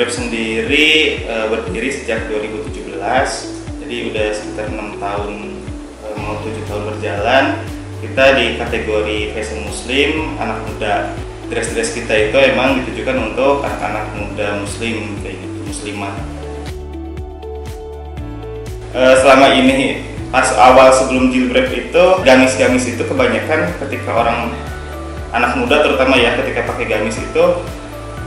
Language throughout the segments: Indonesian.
Jilbrep sendiri berdiri sejak 2017, jadi udah sekitar 6 tahun, mau 7 tahun berjalan. Kita di kategori fashion muslim, anak muda. Dress-dress kita itu emang ditujukan untuk anak-anak muda muslim, kayak gitu, muslimah. Selama ini, pas awal sebelum Jilbrep itu, gamis-gamis itu kebanyakan ketika orang anak muda terutama ya, ketika pakai gamis itu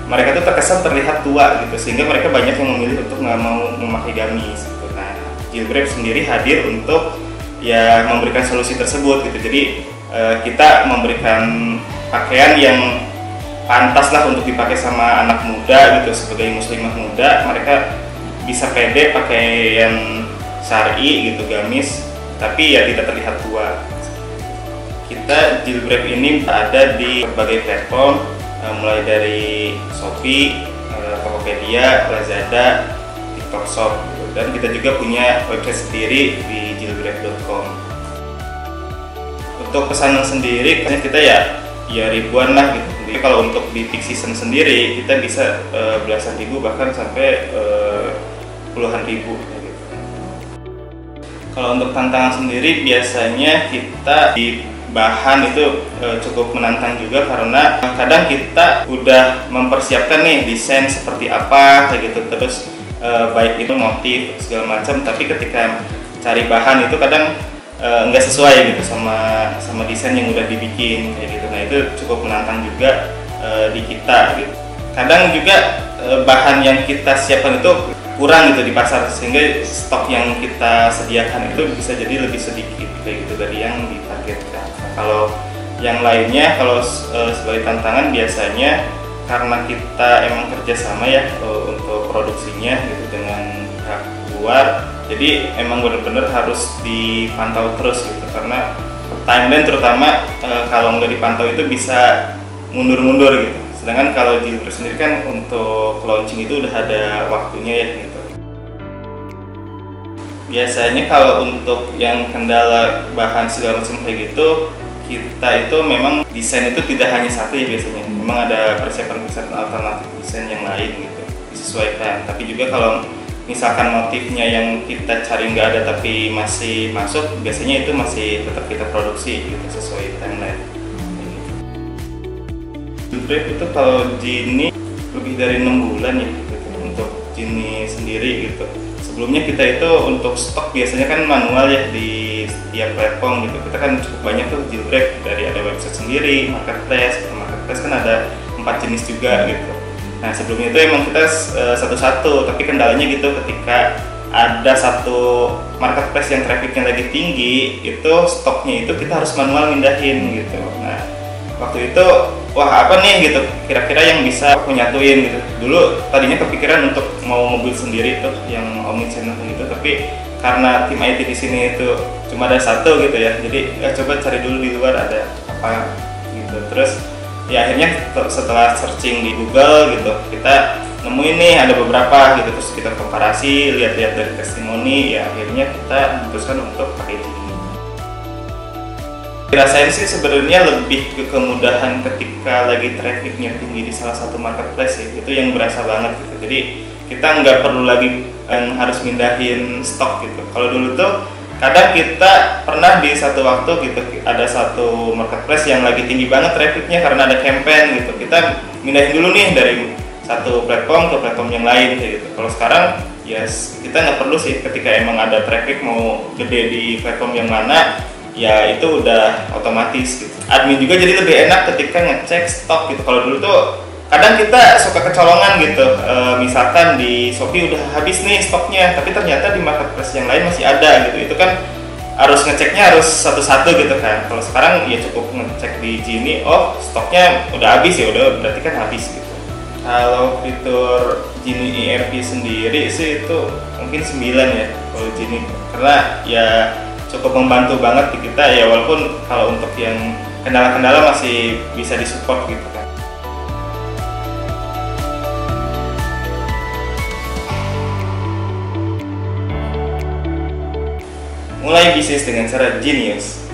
mereka tuh terkesan terlihat tua gitu, sehingga mereka banyak yang memilih untuk nggak mau memakai gamis gitu. Nah, Jilbrep sendiri hadir untuk ya memberikan solusi tersebut gitu. Jadi kita memberikan pakaian yang pantas lah untuk dipakai sama anak muda gitu, sebagai muslimah muda. Mereka bisa pede pakai yang syar'i gitu, gamis, tapi ya tidak terlihat tua. Kita Jilbrep ini ada di berbagai platform, mulai dari Shopee, Tokopedia, Lazada, TikTok Shop gitu. Dan kita juga punya website sendiri di jilbrep.com. Untuk pesanan sendiri kita ya ribuan lah gitu. Jadi kalau untuk di peak season sendiri kita bisa belasan ribu, bahkan sampai puluhan ribu gitu. Kalau untuk tantangan sendiri biasanya kita di bahan itu cukup menantang juga, karena kadang kita udah mempersiapkan nih desain seperti apa kayak gitu, terus baik itu motif segala macam, tapi ketika cari bahan itu kadang nggak sesuai gitu sama desain yang udah dibikin kayak gitu. Nah, itu cukup menantang juga di kita gitu. Kadang juga bahan yang kita siapkan itu kurang gitu di pasar, sehingga stok yang kita sediakan itu bisa jadi lebih sedikit kayak gitu dari yang ditargetkan. Kalau yang lainnya, kalau sebagai tantangan biasanya karena kita emang kerjasama ya untuk produksinya gitu dengan pihak luar, jadi emang benar-benar harus dipantau terus gitu, karena timeline terutama kalau nggak dipantau itu bisa mundur-mundur gitu. Sedangkan kalau Jilbrep sendiri kan untuk launching itu udah ada waktunya ya gitu. Biasanya kalau untuk yang kendala bahan segala macam kayak gitu, kita itu memang desain itu tidak hanya satu ya biasanya. Memang ada persiapan alternatif desain yang lain gitu, disesuaikan. Tapi juga kalau misalkan motifnya yang kita cari nggak ada tapi masih masuk, biasanya itu masih tetap kita produksi gitu sesuai timeline. Jilbrep itu kalau Jini lebih dari 6 bulan ya gitu, untuk Jini sendiri gitu. Sebelumnya kita itu untuk stok biasanya kan manual ya di setiap platform gitu. Kita kan cukup banyak tuh Jilbrep, dari ada website sendiri, marketplace kan ada 4 jenis juga gitu. Nah, sebelumnya itu emang kita satu-satu, tapi kendalanya gitu ketika ada satu marketplace yang trafficnya lagi tinggi, itu stoknya itu kita harus manual mindahin gitu. Nah, waktu itu wah apa nih gitu, kira-kira yang bisa aku nyatuin gitu. Dulu tadinya kepikiran untuk mau mobil sendiri tuh yang omnichannel gitu, tapi karena tim IT di sini itu cuma ada satu gitu ya, jadi ya coba cari dulu di luar ada apa gitu. Terus ya akhirnya setelah searching di Google gitu, kita nemuin nih ada beberapa gitu, terus kita komparasi, lihat-lihat dari testimoni, ya akhirnya kita memutuskan untuk pakai Jini. Rasain sih sebenarnya lebih ke kemudahan ketika lagi trafficnya tinggi di salah satu marketplace ya, itu yang berasa banget gitu. Jadi kita nggak perlu lagi harus mindahin stok gitu. Kalau dulu tuh kadang kita pernah di satu waktu gitu ada satu marketplace yang lagi tinggi banget trafficnya karena ada campaign gitu, kita mindahin dulu nih dari satu platform ke platform yang lain kayak gitu. Kalau sekarang yes, kita nggak perlu sih, ketika emang ada traffic mau gede di platform yang mana ya itu udah otomatis gitu. Admin juga jadi lebih enak ketika ngecek stok gitu. Kalau dulu tuh kadang kita suka kecolongan gitu, misalkan di Shopee udah habis nih stoknya, tapi ternyata di marketplace yang lain masih ada gitu. Itu kan harus ngeceknya harus satu-satu gitu kan. Kalau sekarang ya cukup ngecek di Jini, oh stoknya udah habis ya udah berarti kan habis gitu. Kalau fitur Jini ERP sendiri sih itu mungkin 9 ya kalau Jini, karena ya cukup membantu banget di kita ya, walaupun kalau untuk yang kendala-kendala masih bisa disupport gitu kan. Mulai bisnis dengan cara jenius.